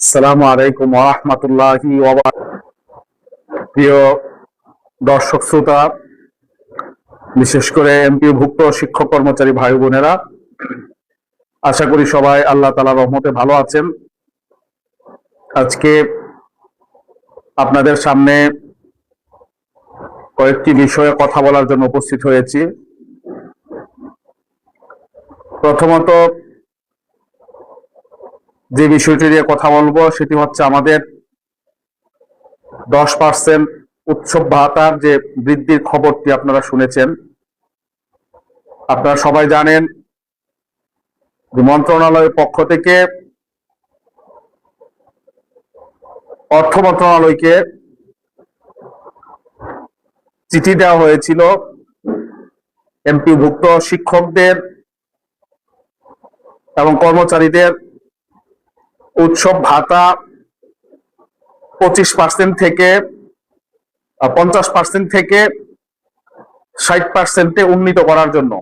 আসসালামু আলাইকুম ওয়া রাহমাতুল্লাহি ওয়া বারাকাতুহু। প্রিয় দর্শক শ্রোতা, বিশেষ করে এমপিওভুক্ত শিক্ষক কর্মচারী ভাই বোনেরা, আশা করি সবাই আল্লাহ তাআলার রহমতে ভালো আছেন। আজকে আপনাদের সামনে কয়েকটি বিষয়ে কথা বলার জন্য উপস্থিত হয়েছি। প্রথমত, যে বিষয়টি নিয়ে কথা বলবো সেটি হচ্ছে আমাদের 10% উৎসব ভাতার যে বৃদ্ধির খবরটি আপনারা শুনেছেন। আপনারা সবাই জানেন যে মন্ত্রণালয়ের পক্ষ থেকে অর্থ মন্ত্রণালয়কে চিঠি দেওয়া হয়েছিল এমপিভুক্ত শিক্ষকদের এবং কর্মচারীদের উৎসব ভাতা 25% থেকে 50% থেকে 60% উন্নীত করার জন্য,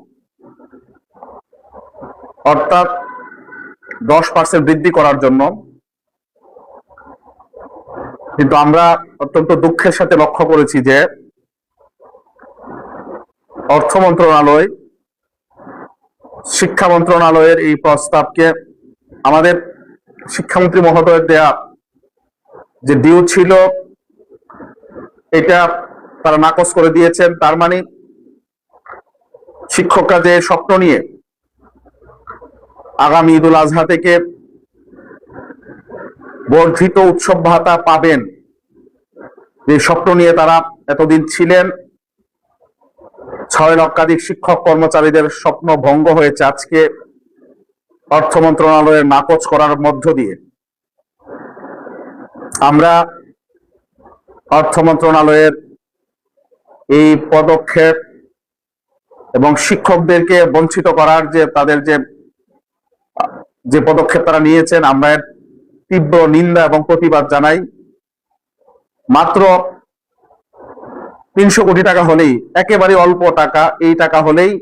অর্থাৎ 10% বৃদ্ধি করার জন্য। কিন্তু আমরা অত্যন্ত দুঃখের সাথে লক্ষ্য করেছি যে অর্থ মন্ত্রণালয়, শিক্ষা মন্ত্রণালয়ের এই প্রস্তাবকে আমাদের শিক্ষামন্ত্রী মহোদয়ের দেয়া যে ডিউ ছিল এটা তারা নাকচ করে দিয়েছেন। তার মানে শিক্ষকরা যে স্বপ্ন নিয়ে আগামী ঈদুল আজহা থেকে বর্ধিত উৎসব ভাতা পাবেন, যে স্বপ্ন নিয়ে তারা এতদিন ছিলেন, 6 লক্ষাধিক শিক্ষক কর্মচারীদের স্বপ্ন ভঙ্গ হয়েছে আজকে অর্থ মন্ত্রণালয়ের নাকচ করার মধ্য দিয়ে। আমরা অর্থ মন্ত্রণালয়ের এই পদক্ষেপ এবং শিক্ষকদেরকে বঞ্চিত করার যে তাদের যে পদক্ষেপ তারা নিয়েছেন, আমরা এর তীব্র নিন্দা এবং প্রতিবাদ জানাই। মাত্র 300 কোটি টাকা হলেই, একেবারে অল্প টাকা, এই টাকা হলেই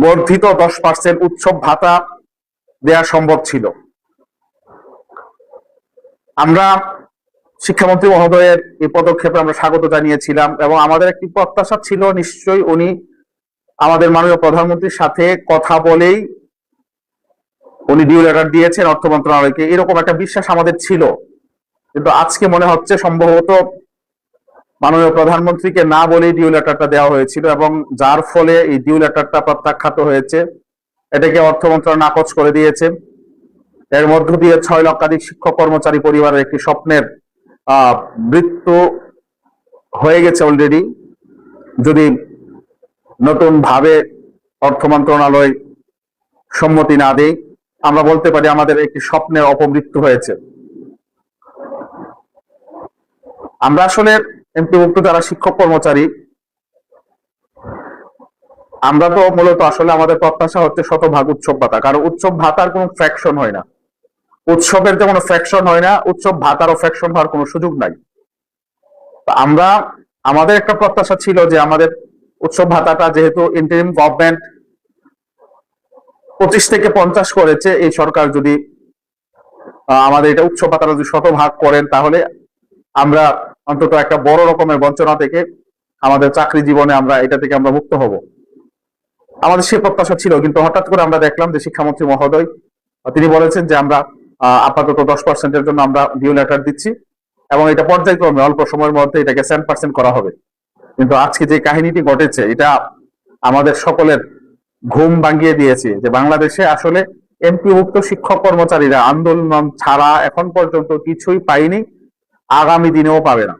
বর্ধিত 10% উৎসব ভাতা দেয়া সম্ভব ছিল। আমরা শিক্ষামন্ত্রী মহোদয়ের এই পদক্ষেপে আমরা স্বাগত জানিয়েছিলাম এবং আমাদের একটি প্রত্যাশা ছিল নিশ্চয়ই উনি আমাদের মাননীয় প্রধানমন্ত্রীর সাথে কথা বলেই উনি ডিউ লেটার দিয়েছেন অর্থ মন্ত্রণালয়কে, এরকম একটা বিশ্বাস আমাদের ছিল। কিন্তু আজকে মনে হচ্ছে সম্ভবত মাননীয় প্রধানমন্ত্রীকে না বলেই ডিউ লেটারটা দেওয়া হয়েছিল এবং যার ফলে এই ডিউ লেটারটা প্রত্যাখ্যাত হয়েছে, এটাকে অর্থ মন্ত্রণালয় নাকচ করে দিয়েছে। এর মধ্য দিয়ে 6 লক্ষাধিক শিক্ষক কর্মচারী পরিবারের একটি স্বপ্নের মৃত্যু হয়ে গেছে অলরেডি। যদি নতুন ভাবে অর্থ মন্ত্রণালয় সম্মতি না দেয়, আমরা বলতে পারি আমাদের একটি স্বপ্নের অপমৃত্যু হয়েছে। আমরা আসলে এমপিভুক্ত যারা শিক্ষক কর্মচারী, আমরা তো মূলত আসলে আমাদের প্রত্যাশা হচ্ছে শতভাগ উৎসব ভাতা, কারণ উৎসব ভাতার কোনো ফ্র্যাকশন হয় না। উৎসবের যেমন ফ্র্যাকশন হয় না, উৎসব ভাতারও ফ্র্যাকশন হওয়ার কোনো সুযোগ নাই। আমরা আমাদের একটা প্রত্যাশা ছিল যে আমাদের উৎসব ভাতাটা, যেহেতু ইন্টারিম গভর্নমেন্ট 25 থেকে 50 করেছে, এই সরকার যদি আমাদের এটা উৎসব ভাতাটা যদি শতভাগ করেন, তাহলে আমরা অন্তত একটা বড় রকমের বঞ্চনা থেকে আমাদের চাকরি জীবনে আমরা এটা থেকে আমরা মুক্ত হব, আমাদের সে প্রত্যাশা ছিল। কিন্তু হঠাৎ করে আমরা দেখলাম যে শিক্ষামন্ত্রী মহোদয় তিনি বলেছেন যে আমরা আপাতত 10%-এর জন্য আমরা ডিউ লেটার দিচ্ছি এবং এটা পর্যায়ক্রমে অল্প সময়ের মধ্যে এটাকে 7% করা হবে। কিন্তু আজকে যে কাহিনীটি ঘটেছে, এটা আমাদের সকলের ঘুম ভাঙিয়ে দিয়েছে যে বাংলাদেশে আসলে এমপিভুক্ত শিক্ষক কর্মচারীরা আন্দোলন ছাড়া এখন পর্যন্ত কিছুই পায়নি, আগামী দিনেও পাবে না।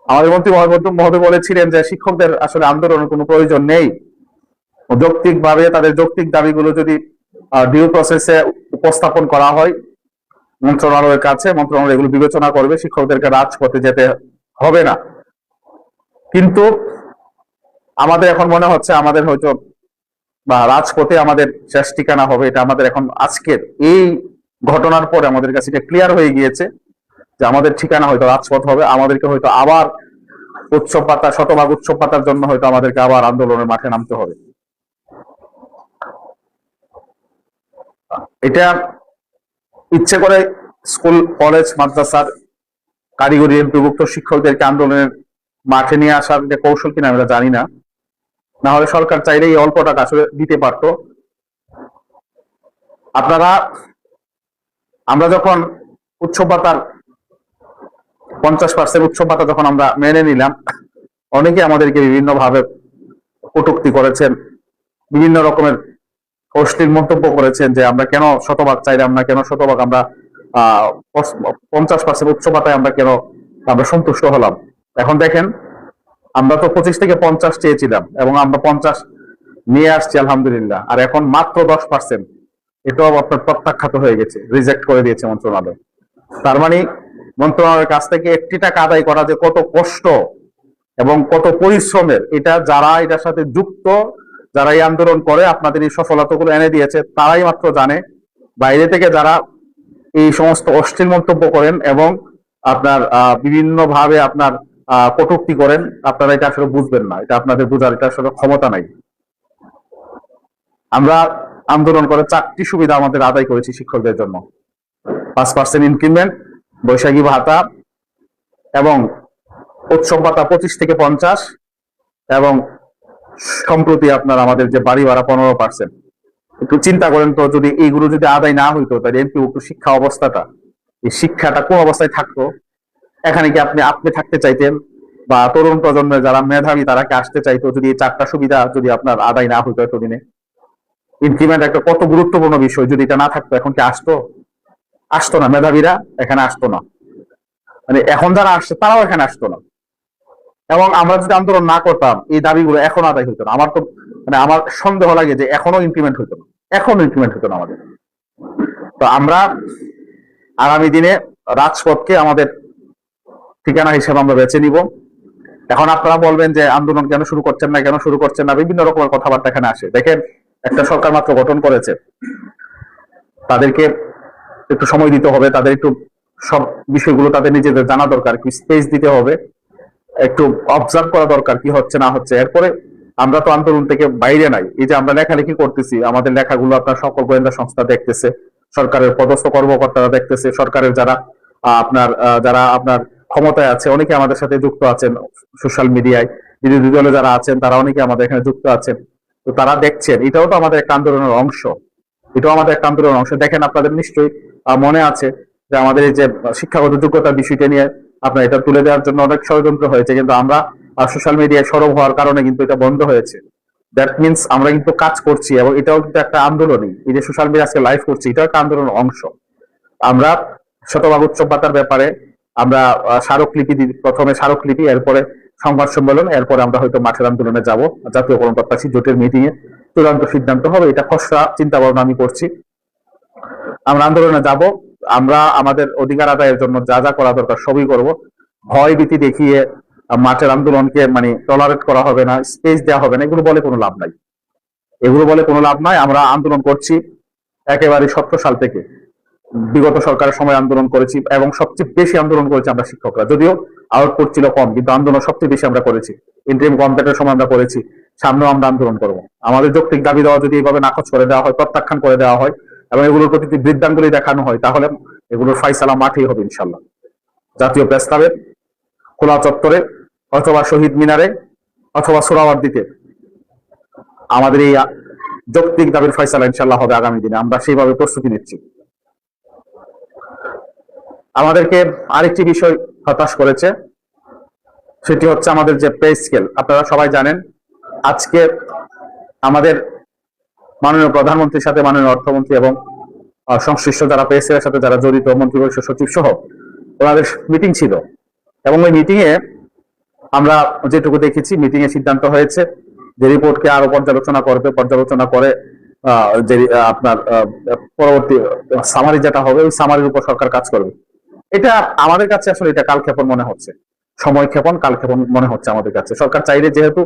আমাদের মন্ত্রী মহোদয় বলেছিলেন যে শিক্ষকদের আসলে আন্দোলনের কোনো প্রয়োজন নেই, যৌক্তিকভাবে তাদের যৌক্তিক দাবিগুলো যদি ডিউ প্রসেসে উপস্থাপন করা হয় মন্ত্রণালয়ের কাছে, মন্ত্রণালয় এগুলো বিবেচনা করবে, শিক্ষকদেরকে রাজপথে যেতে হবে না। কিন্তু আমাদের এখন মনে হচ্ছে আমাদের হয়তো বা রাজপথে আমাদের শেষ ঠিকানা হবে, এটা আমাদের এখন আজকের এই ঘটনার পরে আমাদের কাছে এটা ক্লিয়ার হয়ে গিয়েছে যে আমাদের ঠিকানা হয়তো রাজপথ হবে। আমাদেরকে হয়তো আবার উৎসব পাতা, শতভাগ উৎসব পাতার জন্য হয়তো আমাদেরকে আবার আন্দোলনের মাঠে নামতে হবে। এটা ইচ্ছে করে স্কুল কলেজ মাদ্রাসার কারিগরি এমপিভুক্ত শিক্ষকদেরকে আন্দোলনের মাঠে নিয়ে আসার যে কৌশল কিনা আমরা জানি না, না হলে সরকার চাইলে এই অল্প টাকা আসলে দিতে পারত। আপনারা, আমরা যখন উচ্চ ভাতার 50% উচ্চ ভাতা যখন আমরা মেনে নিলাম, অনেকে আমাদেরকে বিভিন্ন ভাবে কটূক্তি করেছেন, বিভিন্ন রকমের অশ্লীল মন্তব্য করেছেন যে আমরা কেন শতভাগ চাইলাম না, কেন শতভাগ আমরা 50% উচ্চ ভাতায় আমরা কেন আমরা সন্তুষ্ট হলাম। এখন দেখেন, আমরা তো 25 থেকে 50 চেয়েছিলাম এবং আমরা 50 নিয়ে আসছি আলহামদুলিল্লাহ, আর এখন মাত্র 10%, এটাও আপনার প্রত্যাখ্যাত হয়ে গেছে, রিজেক্ট করে দিয়েছে মন্ত্রণালয়। তার মানে মন্ত্রণালয়ের কাছ থেকে একটি টাকা আদায় করা যে কত কষ্ট এবং কত পরিশ্রমের, এটা যারা এটার সাথে যুক্ত, যারা এই আন্দোলন করে আপনাদের এই সফলতাগুলো এনে দিয়েছে তারাই মাত্র জানে। বাইরে থেকে যারা এই সমস্ত অশ্লীল মন্তব্য করেন এবং আপনার বিভিন্ন ভাবে আপনার কটূক্তি করেন, আপনারা এটা আসলে বুঝবেন না, এটা আপনাদের বোঝার এটা আসলে ক্ষমতা নাই। আমরা আন্দোলন করে 4টি সুবিধা আমাদের আদায় করেছি শিক্ষকদের জন্য: 5% ইনক্রিমেন্ট, বৈশাখী ভাতা এবং উৎসব ভাতা 25 থেকে 50, এবং সম্প্রতি আপনার আমাদের যে বাড়ি ভাড়া 15%। একটু চিন্তা করেন তো, যদি এইগুলো যদি আদায় না হইতো তাহলে এমপিভুক্ত শিক্ষা অবস্থাটা, এই শিক্ষাটা কোন অবস্থায় থাকতো? এখানে কি আপনি থাকতে চাইতেন, বা তরুণ প্রজন্মের যারা মেধাবী তারা কি আসতে চাইতো যদি এই 4টা সুবিধা যদি আপনার আদায় না হইতো এতদিনে? ইনক্রিমেন্ট একটা কত গুরুত্বপূর্ণ বিষয়, যদি এটা না থাকতো এখন কি আসতো না? মেধাবীরা এখানে আসতো না, মানে এখন যারা আসছে তারাও এখানে আসতো না। এবং আমরা যদি আন্দোলন না করতাম এই দাবিগুলো এখন আদায় হইতো না। আমার তো মানে আমার সন্দেহ লাগে যে এখনো ইমপ্লিমেন্ট হইতো না আমাদের। তো আমরা আগামী দিনে রাজপথকে আমাদের ঠিকানা হিসেবে আমরা বেছে নিব। এখন আপনারা বলবেন যে আন্দোলন কেন শুরু করছেন না, বিভিন্ন রকমের কথাবার্তা এখানে আসে। দেখেন, একটা সরকার মাত্র গঠন করেছে, তাদেরকে একটু সময় দিতে হবে, তাদের একটু সব বিষয়গুলো তাদের নিজেদের জানা দরকার, কি স্পেস দিতে হবে, একটু অবজার্ভ করা দরকার কি হচ্ছে না হচ্ছে। এরপরে আমরা তো আন্দোলন থেকে বাইরে নাই, এই যে আমরা লেখালেখি করতেছি, আমাদের লেখাগুলো আপনার সকল গোয়েন্দা সংস্থা দেখতেছে, সরকারের পদস্থ কর্মকর্তারা দেখতেছে, সরকারের যারা আপনার ক্ষমতায় আছে অনেকে আমাদের সাথে যুক্ত আছেন, সোশ্যাল মিডিয়ায় বিরোধী দলে যারা আছেন তারা অনেকে আমাদের এখানে যুক্ত আছেন। তো তারা দেখছেন, এটাও তো আমাদের একটা আন্দোলনের অংশ। দেখেন, আপনাদের নিশ্চয়ই মনে আছে যে আমাদের এই যে শিক্ষাগত যোগ্যতার বিষয়টা নিয়ে আপনার এটা তুলে দেওয়ার জন্য অনেক ষড়যন্ত্র হয়েছে, কিন্তু আমরা সোশ্যাল মিডিয়ায় সরব হওয়ার কারণে কিন্তু এটা বন্ধ হয়েছে। দ্যাট মিনস আমরা কিন্তু কাজ করছি, এবং এটাও কিন্তু একটা আন্দোলনই। এই যে সোশ্যাল মিডিয়া আজকে লাইভ করছি, এটাও একটা আন্দোলনের অংশ। আমরা শতভাগ উৎসব ভাতার ব্যাপারে আমরা স্মারকলিপি, প্রথমে স্মারকলিপি, এরপরে সংবাদ সম্মেলন, এরপরে আমরা হয়তো মাঠের আন্দোলনে যাব, জাতীয় কর্মকর্তা জোটের মিটিং এ চূড়ান্ত সিদ্ধান্ত হবে। এটা খসড়া চিন্তা ভাবনা আমি করছি। আমরা আন্দোলনে যাব, আমরা আমাদের অধিকার আদায়ের জন্য যা যা করা দরকার সবই করব। ভয় ভীতি দেখিয়ে মাঠের আন্দোলনকে মানে টলারেট করা হবে না, স্পেস দেওয়া হবে না, এগুলো বলে কোনো লাভ নাই। আমরা আন্দোলন করছি একেবারে 17 সাল থেকে, বিগত সরকারের সময় আন্দোলন করেছি, এবং সবচেয়ে বেশি আন্দোলন করেছি আমরা শিক্ষকরা। যদিও আউটপুট ছিল কম, কিন্তু আন্দোলন সবচেয়ে বেশি আমরা করেছি। ইন্টারিম কন্ট্রাক্টের সময় আমরা করেছি, সামনেও আমরা আন্দোলন করব। আমাদের যৌক্তিক দাবি দেওয়া যদি এইভাবে নাকচ করে দেওয়া হয়, প্রত্যাখ্যান করে দেওয়া হয়, এবং এগুলোর প্রতি বৃদ্ধাঙ্গুলি দেখানো হয়, তাহলে এগুলোর ফাইসালা মাঠেই হবে ইনশাল্লাহ। জাতীয় প্রেস ক্লাবে, খোলা চত্বরে, অথবা শহীদ মিনারে, অথবা সোহরাওয়ার্দীতে আমাদের এই যৌক্তিক দাবির ফয়সালা ইনশাল্লাহ হবে আগামী দিনে। আমরা সেইভাবে প্রস্তুতি নিচ্ছি। আমাদেরকে আরেকটি বিষয় হতাশ করেছে, সেটি হচ্ছে আমাদের যে পে স্কেল। আপনারা সবাই জানেন, আজকে আমাদের মাননীয় প্রধানমন্ত্রীর সাথে মাননীয় অর্থমন্ত্রী এবং সংশ্লিষ্ট যারা পে স্কেলের সাথে যারা জড়িত, মন্ত্রিপরিষদ সচিব সহ ওনাদের মিটিং ছিল, এবং ওই মিটিং এ আমরা যেটুকু দেখেছি, মিটিং এ সিদ্ধান্ত হয়েছে যে রিপোর্টকে আরো পর্যালোচনা করে যে আপনার পরবর্তী সামারি যেটা হবে, ওই সামারির উপর সরকার কাজ করবে। এটা আমাদের কাছে আসলে এটা কালক্ষেপণ মনে হচ্ছে, সময়ক্ষেপণ, কালক্ষেপণ মনে হচ্ছে আমাদের কাছে। সরকার চাইলে, যেহেতু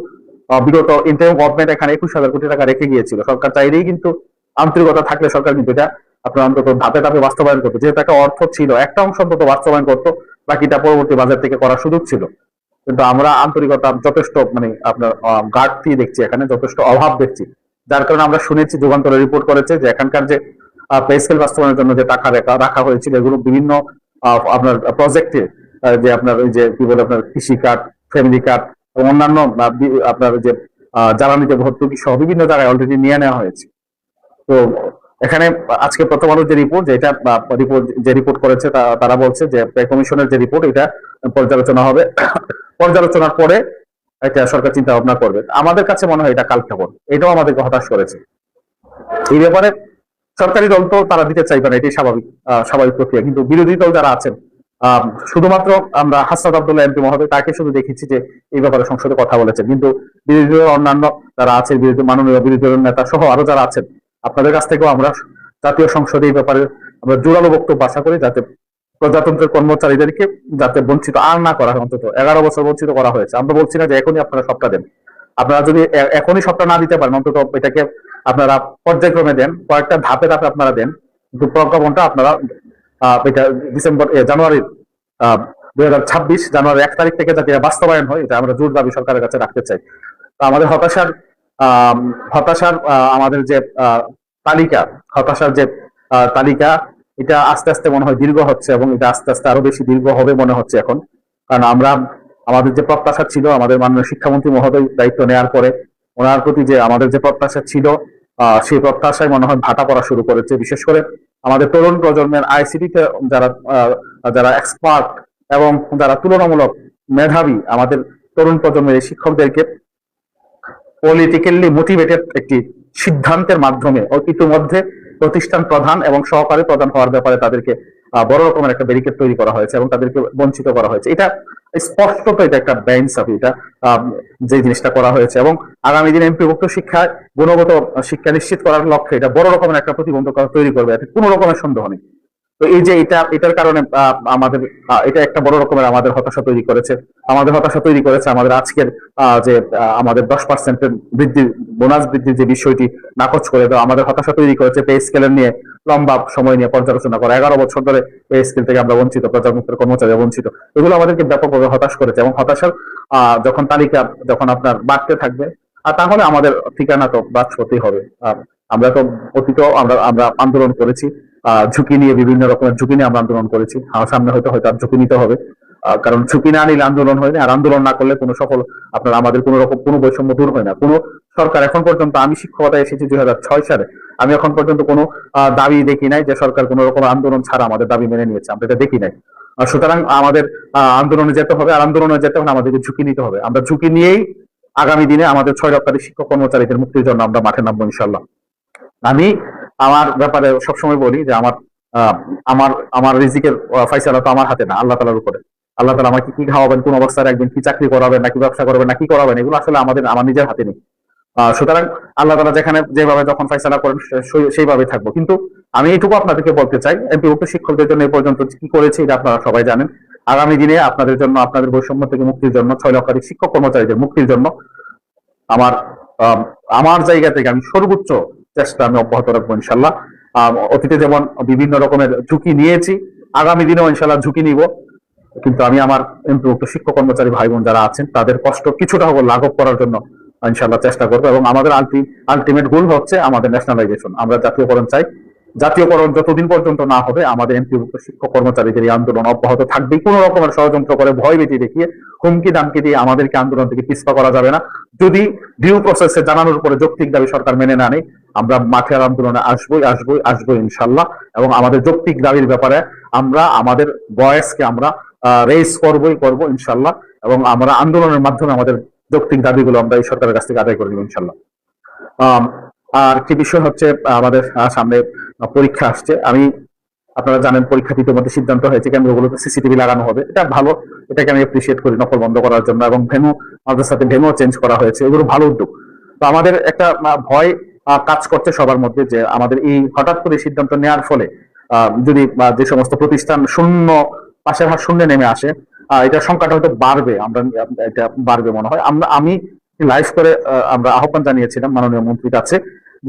বিগত ইন্টারিম গভর্নমেন্ট এখানে 21,000 কোটি টাকা রেখে গিয়েছিল, সরকার চাইলেই কিন্তু, আন্তরিকতা থাকলে সরকার কিন্তু এটা আপনার অন্তত ধাপে ধাপে বাস্তবায়ন করতো। যেহেতু একটা অর্থ ছিল, একটা অংশ অন্তত বাস্তবায়ন করতো, বাকিটা পরবর্তী বাজেট থেকে করার সুযোগ ছিল। কিন্তু আমরা আন্তরিকতা যথেষ্ট মানে আপনার ঘাটতি দেখছি, এখানে যথেষ্ট অভাব দেখছি, যার কারণে আমরা শুনেছি, যুগান্তরে রিপোর্ট করেছে যে এখানকার যে পে স্কেল বাস্তবায়নের জন্য যে টাকা রাখা হয়েছিল, এগুলো বিভিন্ন আপনার প্রজেক্টে, যে আপনার ওই যে কি বলে আপনার কৃষি কার্ড, ফ্যামিলি কার্ড এবং অন্যান্য আপনার যে জ্বালানিতে ভর্তুকি সহ বিভিন্ন জায়গায় অলরেডি নিয়ে নেওয়া হয়েছে। তো এখানে আজকে প্রথম আলোর যে রিপোর্ট, যেটা রিপোর্ট করেছে তারা বলছে যে পে কমিশনের যে রিপোর্ট, এটা পর্যালোচনা হবে, পর্যালোচনার পরে এটা সরকার চিন্তা ভাবনা করবে। আমাদের কাছে মনে হয় এটা কালখবর, এটাও আমাদেরকে হতাশ করেছে। এই ব্যাপারে সরকারি দল তো তারা দিতে চাইবে না, এটাই স্বাভাবিক প্রক্রিয়া। কিন্তু বিরোধী দল যারা আছেন, শুধুমাত্র আমরা হাসনাত আব্দুল্লাহ এমপি মহোদয় তাকে শুধু দেখেছি যে এই ব্যাপারে সংসদে কথা বলেছেন, কিন্তু বিরোধী দলের অন্যান্য যারা আছেন, মাননীয় বিরোধী দলের নেতা সহ আরো যারা আছেন, আপনাদের কাছ থেকেও আমরা জাতীয় সংসদে এই ব্যাপারে আমরা জোরালো বক্তব্য আশা করি, যাতে প্রজাতন্ত্রের কর্মচারীদেরকে যাতে বঞ্চিত আর না করা হয়। অন্তত 11 বছর বঞ্চিত করা হয়েছে। আমরা বলছি না যে এখনই আপনারা সবটা দেন, আপনারা যদি এখনই সবটা না দিতে পারেন, অন্তত এটাকে আপনারা পর্যায়ক্রমে দেন, কয়েকটা ধাপে ধাপে আপনারা দেন। কিন্তু প্রজ্ঞাপনটা আপনারা এটা জানুয়ারির 2026 জানুয়ারি 1 তারিখ থেকে যাতে বাস্তবায়ন হয়, এটা আমরা জোর দাবি সরকারের কাছে রাখতে চাই। তো আমাদের হতাশার আমাদের যে হতাশার যে তালিকা, এটা আস্তে আস্তে মনে হয় দীর্ঘ হচ্ছে, এবং এটা আস্তে আস্তে আরো বেশি দীর্ঘ হবে মনে হচ্ছে এখন। কারণ আমাদের যে প্রত্যাশা ছিল, আমাদের মাননীয় শিক্ষামন্ত্রী মহোদয় দায়িত্ব নেওয়ার পরে ওনার প্রতি যে আমাদের যে প্রত্যাশা ছিল, সেই প্রত্যাশায় মনে হয় ভাটা পড়া শুরু করেছে। বিশেষ করে আমাদের তরুণ প্রজন্মের আইসিটিতে যারা এক্সপার্ট এবং যারা তুলনামূলক মেধাবী, আমাদের তরুণ প্রজন্মের এই শিক্ষকদেরকে পলিটিক্যালি মোটিভেটেড একটি সিদ্ধান্তের মাধ্যমে ইতিমধ্যে প্রতিষ্ঠান প্রধান এবং সহকারী প্রধান হওয়ার ব্যাপারে তাদেরকে বড় রকমের একটা ব্যারিকেড তৈরি করা হয়েছে এবং তাদেরকে বঞ্চিত করা হয়েছে। এটা স্পষ্টত এটা একটা বেআইনসাফি, এটা যে জিনিসটা করা হয়েছে। এবং আগামী দিনে এমপিভুক্ত শিক্ষায় গুণগত শিক্ষা নিশ্চিত করার লক্ষ্যে এটা বড় রকমের একটা প্রতিবন্ধকতা তৈরি করবে, এতে কোনো রকমের সন্দেহ নেই। তো এই যে এটার কারণে আমাদের এটা একটা বড় রকমের আমাদের হতাশা তৈরি করেছে। আমাদের আজকের যে আমাদের 10% বৃদ্ধি, বোনাস বৃদ্ধির যে বিষয়টি নাকচ করে দেওয়া আমাদের হতাশা তৈরি করেছে। পে স্কেলের নিয়ে লম্বা সময় নিয়ে পর্যালোচনা করা, 11 বছর ধরে পে স্কেল থেকে আমরা বঞ্চিত, প্রজাতন্ত্রের কর্মচারী বঞ্চিত, এগুলো আমাদেরকে ব্যাপকভাবে হতাশ করেছে। এবং হতাশার যখন তালিকা আপনার বাড়তে থাকবে, তাহলে আমাদের ঠিকানা তো বাজপতি হবে। আমরা তো অতীত আমরা আন্দোলন করেছি, ঝুঁকি নিয়ে, বিভিন্ন রকমের ঝুঁকি নিয়ে আমরা আন্দোলন করেছি। সামনে হয়তো আর ঝুঁকি নিতে হবে, কারণ ঝুঁকি না নিলে আন্দোলন হয় না, আর আন্দোলন না করলে কোনো আমাদের কোনো বৈষম্য দূর হয় না। কোনো সরকার এখন পর্যন্ত, আমি শিক্ষকতায় এসেছি 2006 সালে, আমি এখন পর্যন্ত কোনো দাবি দেখি নাই যে সরকার কোনো রকম আন্দোলন ছাড়া আমাদের দাবি মেনে নিয়েছে, আমরা এটা দেখি নাই। সুতরাং আমাদের আন্দোলনে যেতে হবে, আর আন্দোলনে যেতে হলে আমাদেরকে ঝুঁকি নিতে হবে। আমরা ঝুঁকি নিয়েই আগামী দিনে আমাদের 6 লক্ষাধিক শিক্ষক কর্মচারীদের মুক্তির জন্য আমরা মাঠে নামবো ইনশাল্লাহ। আমি আমার ব্যাপারে সবসময় বলি যে আমার রিজিকের ফয়সালা তো আমার হাতে না, আল্লাহ তাআলার উপরে। আল্লাহ তাআলা আমাকে কি খাওয়াবেন, কোন অবস্থায় রাখবেন, কি চাকরি করাবেন, নাকি ব্যবসা করবেন, নাকি করাবেন, এগুলো আসলে আমার নিজের হাতে নেই। সুতরাং আল্লাহ তাআলা যেভাবে যখন ফয়সালা করেন সেইভাবে থাকবো। কিন্তু আমি এইটুকু আপনাদেরকে বলতে চাই, এমপিভুক্ত শিক্ষকদের জন্য এই পর্যন্ত কি করেছি এটা আপনারা সবাই জানেন। আগামী দিনে আপনাদের জন্য, আপনাদের বৈষম্য থেকে মুক্তির জন্য, 6 লক্ষাধিক শিক্ষক কর্মচারীদের মুক্তির জন্য আমার জায়গা থেকে আমি সর্বোচ্চ চেষ্টা আমি অব্যাহত রাখবো ইনশাল্লাহ। অতীতে যেমন বিভিন্ন রকমের ঝুঁকি নিয়েছি, আগামী দিনেও ইনশাল্লাহ ঝুঁকি নিব। কিন্তু আমি আমার এমপিভুক্ত শিক্ষক কর্মচারী ভাই বোন যারা আছেন, তাদের কষ্ট কিছুটা হলেও লাঘব করার জন্য ইনশাল্লাহ চেষ্টা করবো। এবং আমাদের আলটিমেট গোল হচ্ছে আমাদের ন্যাশনালাইজেশন। আমরা জাতীয়করণ চাই। জাতীয়করণ যতদিন পর্যন্ত না হবে, আমাদের এমপিভুক্ত শিক্ষক কর্মচারীদের এই আন্দোলন অব্যাহত থাকবে। কোনো রকমের ষড়যন্ত্র করে, ভয় ভীতি দেখিয়ে, হুমকি দামকি দিয়ে আমাদেরকে আন্দোলন থেকে পিছপা করা যাবে না। যদি ডিউ প্রসেসে জানানোর উপরে যৌক্তিক দাবি সরকার মেনে না নেয়, আমরা মাঠের আন্দোলনে আসবো ইনশাল্লাহ। এবং আমাদের যৌক্তিক দাবির ব্যাপারে আমরা আমাদের ভয়েসকে আমরা রেজ করবো ইনশাল্লাহ। এবং আমরা আন্দোলনের মাধ্যমে আমাদের যৌক্তিক দাবিগুলো আমরা এই সরকারের কাছ থেকে আদায় করে নেব ইনশাল্লাহ। আর কি বিষয় হচ্ছে, আমাদের সামনে পরীক্ষা আসছে। আপনারা জানেন পরীক্ষা ইতিমধ্যে সিদ্ধান্ত হয়েছে, কেন্দ্রগুলোতে সিসিটিভি লাগানো হবে। এটা ভালো, এটাকে আমি অ্যাপ্রিসিয়েট করি, নকল বন্ধ করার জন্য। এবং আমাদের সাথে ভেন্যু চেঞ্জ করা হয়েছে, এগুলো ভালো উদ্যোগ। তো আমাদের একটা ভয় কাজ করছে সবার মধ্যে, যে আমাদের এই হঠাৎ করে সিদ্ধান্ত নেওয়ার ফলে যদি যে সমস্ত প্রতিষ্ঠান পাশের হার শূন্য নেমে আসে, এটা সংখ্যাটা হয়তো বাড়বে। এটা বাড়বে মনে হয়। আমি লাইভ করে আমরা আহ্বান জানিয়েছিলাম মাননীয় মন্ত্রীর কাছে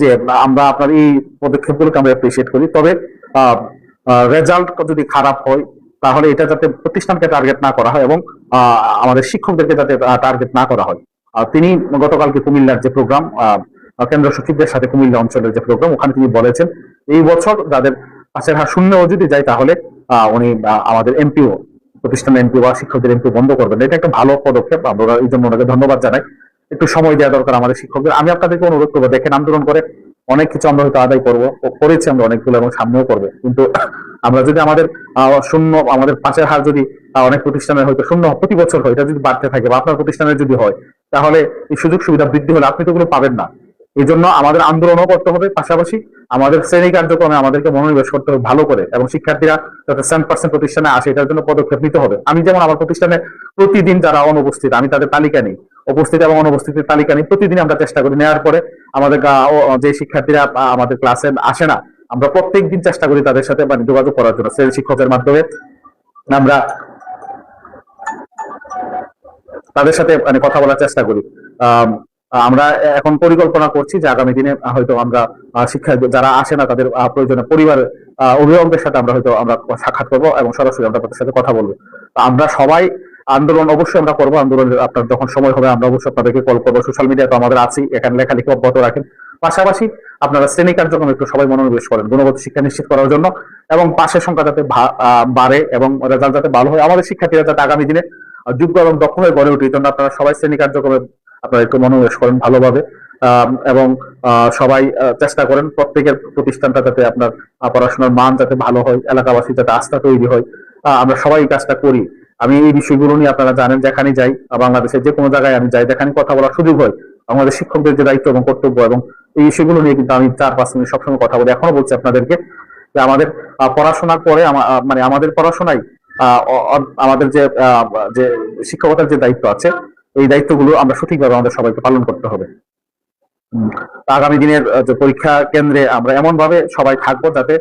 যে আমরা আপনার এই পদক্ষেপগুলোকে আমরা অ্যাপ্রিসিয়েট করি, তবে রেজাল্ট যদি খারাপ হয় তাহলে এটা যাতে প্রতিষ্ঠানকে টার্গেট না করা হয় এবং আমাদের শিক্ষকদেরকে যাতে টার্গেট না করা হয়। তিনি গতকালকে কুমিল্লার যে প্রোগ্রাম, কেন্দ্র সচিবদের সাথে কুমিল্লা অঞ্চলের যে প্রোগ্রাম, ওখানে তিনি বলেছেন এই বছর যাদের পাশের হার শূন্য যদি যায় তাহলে উনি আমাদের এমপিও প্রতিষ্ঠানের এমপি বা শিক্ষকদের এমপি বন্ধ করবেন। এটা একটা ভালো পদক্ষেপ, আমরা এই জন্য ওনাকে ধন্যবাদ জানাই। একটু সময় দেওয়া দরকার আমাদের শিক্ষকদের। আমি আপনাদেরকে অনুরোধ করবো, দেখেন আন্দোলন করে অনেক কিছু আমরা হয়তো আদায় করবো, করেছি আমরা অনেকগুলো এবং সামনেও করবো, কিন্তু আমরা যদি আমাদের শূন্য, আমাদের পাশের হার যদি অনেক প্রতিষ্ঠানের হয়তো শূন্য প্রতি বছর হয়, এটা যদি বাড়তে থাকে বা আপনার প্রতিষ্ঠানের যদি হয়, তাহলে এই সুযোগ সুবিধা বৃদ্ধি হলে আপনি তো ওগুলো পাবেন না। এই জন্য আমাদের আন্দোলনও করতে হবে, পাশাপাশি আমাদের শ্রেণী কার্যক্রমে আমাদেরকে মনোনিবেশ করতে হবে ভালো করে, এবং শিক্ষার্থীরা যাতে 100% প্রতিষ্ঠানে আসে এটার জন্য পদক্ষেপ নিতে হবে। আমি যেমন আমার প্রতিষ্ঠানে প্রতিদিন যারা অনুপস্থিত আমি তাদের তালিকা নিই, উপস্থিত এবং অনুপস্থিতির তালিকা নিই, প্রতিদিন আমরা চেষ্টা করি নেওয়ার পরে আমাদের যে শিক্ষার্থীরা আমাদের ক্লাসে আসে না, আমরা প্রত্যেক দিন চেষ্টা করি তাদের সাথে যোগাযোগ করার জন্য শ্রেণী শিক্ষকের মাধ্যমে আমরা তাদের সাথে কথা বলার চেষ্টা করি। আমরা এখন পরিকল্পনা করছি যে আগামী দিনে হয়তো আমরা শিক্ষা যারা আসে না তাদের প্রয়োজনে পরিবারের অভিভাবকদের সাথে আমরা হয়তো আমরা সাক্ষাৎ করবো এবং সরাসরি আমরা তাদের সাথে কথা বলবো। আমরা সবাই আন্দোলন অবশ্যই আমরা করবো, আন্দোলনের আপনার যখন সময় হবে আমরা অবশ্যই আপনাদেরকে কল করবো। সোশ্যাল মিডিয়া তো আমাদের আছেই, এখানে লেখালেখি অব্যাহত রাখেন। পাশাপাশি আপনারা শ্রেণী কার্যক্রম একটু সবাই মনোনিবেশ করেন গুণগত শিক্ষা নিশ্চিত করার জন্য, এবং পাশের সংখ্যা যাতে বাড়ে এবং রেজাল্ট যাতে ভালো হয়, আমাদের শিক্ষার্থীরা যাতে আগামী দিনে যোগ্য এবং দক্ষ হয়ে গড়ে ওঠে। এই জন্য আপনারা সবাই শ্রেণী কার্যক্রমে আপনারা একটু মনোনিবেশ করেন ভালোভাবে, এবং সবাই চেষ্টা করেন প্রত্যেকের প্রতিষ্ঠানটা যাতে আপনার পড়াশোনার মান যাতে ভালো হয়, এলাকাবাসী যাতে আস্থা তৈরি হয়। আমরা সবাই এই কাজটা করি। আমি এই বিষয়গুলো নিয়ে আপনারা জানেন, যেখানে যাই বাংলাদেশের যে কোনো জায়গায় আমি যাই, যেখানে কথা বলার সুযোগ হয়, আমাদের শিক্ষকদের যে দায়িত্ব এবং কর্তব্য এবং এই বিষয়গুলো নিয়ে কিন্তু আমি 4-5 মিনিট সবসময় কথা বলি। এখনো বলছি আপনাদেরকে যে আমাদের পড়াশোনার পরে মানে আমাদের পড়াশোনায় আমাদের যে শিক্ষকতার যে দায়িত্ব আছে, এই দায়িত্বগুলো আমরা সঠিকভাবে আমাদের সবাইকে পালন করতে হবে। আগামী দিনের যে পরীক্ষা কেন্দ্রে আমরা এমন ভাবে সবাই থাকবো যাতে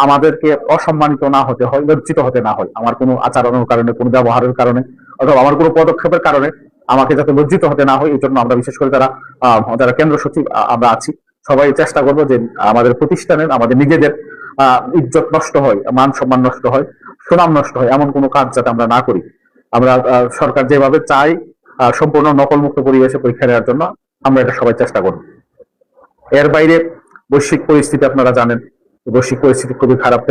আমাদেরকে অসম্মানিত না হতে হয়, লজ্জিত হতে না হয়, আমার কোনো আচরণের কারণে, কোনো ব্যবহারের কারণে অথবা আমার কোনো পদক্ষেপের কারণে আমাকে যাতে লজ্জিত হতে না হয়। এই জন্য আমরা বিশেষ করে যারা কেন্দ্র সচিব আমরা আছি, সবাই চেষ্টা করবো যে আমাদের প্রতিষ্ঠানের, আমাদের নিজেদের ইজ্জত নষ্ট হয়, মান সম্মান নষ্ট হয়, সুনাম নষ্ট হয়, এমন কোনো কাজ যাতে আমরা না করি। আমরা সরকার যেভাবে চাই সম্পূর্ণ নকলমুক্ত পরিবেশে পরীক্ষা নেওয়ার জন্য আমরা এটা সবাই চেষ্টা করব। এর বাইরে বৈশ্বিক পরিস্থিতি আপনারা জানেন, বৈশ্বিক পরিস্থিতি খুবই খারাপ।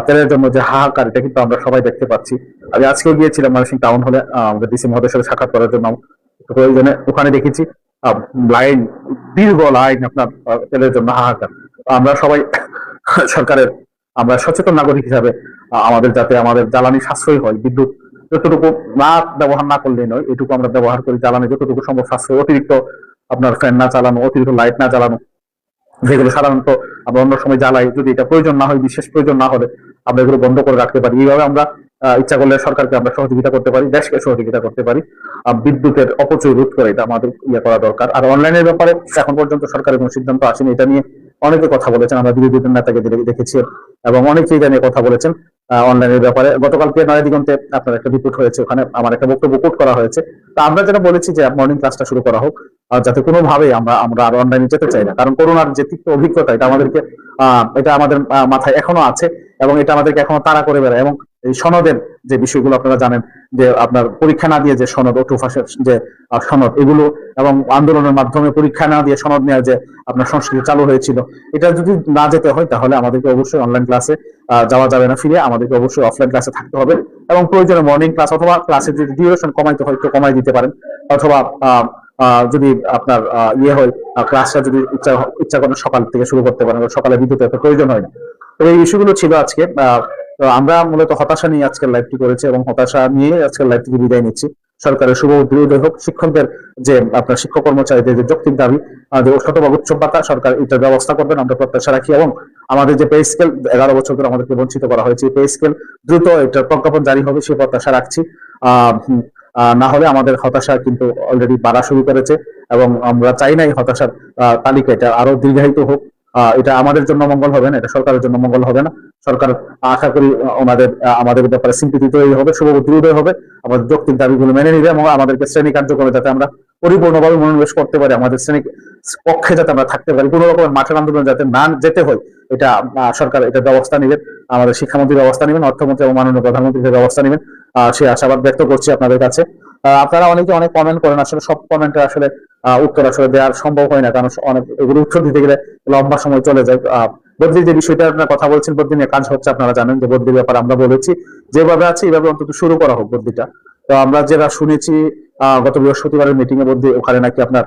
তেলের জন্য যে হাহাকার, এটা কিন্তু আমরা সবাই দেখতে পাচ্ছি। আমি আজকেও গিয়েছিলাম ময়মনসিংহ টাউন হলে আমাদের ডিসি মহোদয়ের সাথে সাক্ষাৎ করার জন্য, প্রয়োজনে ওখানে দেখেছি লাইন, দীর্ঘ লাইন আপনার তেলের জন্য হাহাকার। আমরা সবাই সরকারের, আমরা সচেতন নাগরিক হিসাবে আমাদের যাতে আমাদের জ্বালানি সাশ্রয়ী হয়, বিদ্যুৎ যতটুকু না ব্যবহার না করলেই নয়, এটুকু আমরা ব্যবহার করি, জ্বালানি যতটুকু সম্ভব সাশ্রয়, অতিরিক্ত আপনার ফ্যান না চালানো, অতিরিক্ত লাইট না চালানো, যেগুলো সাধারণত আমরা অন্য সময় জ্বালাই, যদি এটা প্রয়োজন না হয়, বিশেষ প্রয়োজন না হলে আমরা এগুলো বন্ধ করে রাখতে পারি। এইভাবে আমরা ইচ্ছা করলে সরকারকে আমরা সহযোগিতা করতে পারি, দেশকে সহযোগিতা করতে পারি। বিদ্যুতের অপচয় রোধ করে এটা আমাদের করা দরকার। আর অনলাইনের ব্যাপারে এখন পর্যন্ত সরকারের কোনো সিদ্ধান্ত আসেনি, এটা নিয়ে অনেকে কথা বলেছেন, আমরা বিরোধী নেতাকে দেখেছি এবং অনেকেই এটা নিয়ে কথা বলেছেন অনলাইনের ব্যাপারে। গতকালকে নয়া দিগন্তে আপনার একটা রিপোর্ট হয়েছে, ওখানে আমার একটা বক্তব্য কোট করা হয়েছে। তা আমরা যেটা বলেছি যে মর্নিং ক্লাসটা শুরু করা হোক, যাতে কোনোভাবে আমরা আর অনলাইনে যেতে চাই না, কারণ করোনার যে তিক্ত অভিজ্ঞতা এটা আমাদের মাথায় এখনো আছে এবং এটা আমাদেরকে এখনো তাড়া করে বেড়ায়। এবং এই সনদের যে বিষয়গুলো আপনারা জানেন, যে আপনার পরীক্ষা না দিয়ে যে সনদ, অটোফাসের যে সনদ, এগুলো এবং আন্দোলনের মাধ্যমে পরীক্ষা না দিয়ে সনদ নেওয়ার যে আপনার সংস্কৃতি চালু হয়েছিল, এটা যদি না যেতে হয় তাহলে আমাদেরকে অবশ্যই অনলাইন ক্লাসে যাওয়া যাবে না ফিরে, আমাদেরকে অবশ্যই অফলাইন ক্লাসে থাকতে হবে। এবং প্রয়োজনে মর্নিং ক্লাস অথবা ক্লাসের যদি ডিউরেশন কমাইতে হয় একটু কমাই দিতে পারেন, অথবা যদি আপনার হয় ক্লাসটা যদি ইচ্ছা করেন সকাল থেকে শুরু করতে পারেন, সকালে বিদ্যুতের এত প্রয়োজন হয় না। তো এই বিষয়গুলো ছিল আজকে। তো আমরা মূলত হতাশা নিয়ে আজকের লাইভটি করেছি এবং হতাশা নিয়ে আজকের লাইভ থেকে বিদায় নিচ্ছি। সরকারের শুভ উদ্যোগ হোক, শিক্ষকদের যে আপনার শিক্ষক কর্মচারীদের যে যৌক্তিক দাবি, যে শতভাগ উচ্চ ভাতা সরকার এটার ব্যবস্থা করবেন, আমরা প্রত্যাশা রাখি। এবং আমাদের যে পে স্কেল 11 বছর ধরে আমাদেরকে বঞ্চিত করা হয়েছে, পে স্কেল দ্রুত এটার প্রজ্ঞাপন জারি হবে সে প্রত্যাশা রাখছি। না হলে আমাদের হতাশা কিন্তু অলরেডি বাড়া শুরু করেছে এবং আমরা চাই না এই হতাশার তালিকা এটা আরো দীর্ঘায়িত হোক। এটা আমাদের জন্য মঙ্গল হবে না, এটা সরকারের জন্য মঙ্গল হবে না। সরকার আশা করি আমাদের ব্যাপারে সিম্পিতি তৈরি হবে, শুভবুদ্ধি উদয় হবে, আমাদের যৌক্তিক দাবিগুলো মেনে নিবে এবং আমাদেরকে শ্রেণী কার্যক্রমে যাতে আমরা পরিপূর্ণভাবে মনোনিবেশ করতে পারি, আমাদের শ্রেণী পক্ষে যাতে আমরা থাকতে পারি, কোনো রকমের মাঠের আন্দোলন যাতে না যেতে হয়, এটা সরকার এটা ব্যবস্থা নেবেন, আমাদের শিক্ষামন্ত্রী ব্যবস্থা নেবেন, অর্থমন্ত্রী এবং মাননীয় প্রধানমন্ত্রী ব্যবস্থা নেবেন, সে আশাবাদ ব্যক্ত করছি আপনাদের কাছে। আপনারা অনেকে অনেক কমেন্ট করেন, আসলে সব কমেন্টের আসলে উত্তর আসলে দেওয়ার সম্ভব হয় না, কারণ অনেক এগুলো উত্তর দিতে গেলে লম্বা সময় চলে যায়। বদলির যে বিষয়টা আপনার কথা বলছেন, বদলি নিয়ে কাজ হচ্ছে, আপনারা জানেন যে বদলির ব্যাপারে আমরা বলেছি যেভাবে আছে এইভাবে অন্তত শুরু করা হোক বদলিটা। তো আমরা যেটা শুনেছি গত বৃহস্পতিবারের মিটিং এ বদলি ওখানে নাকি আপনার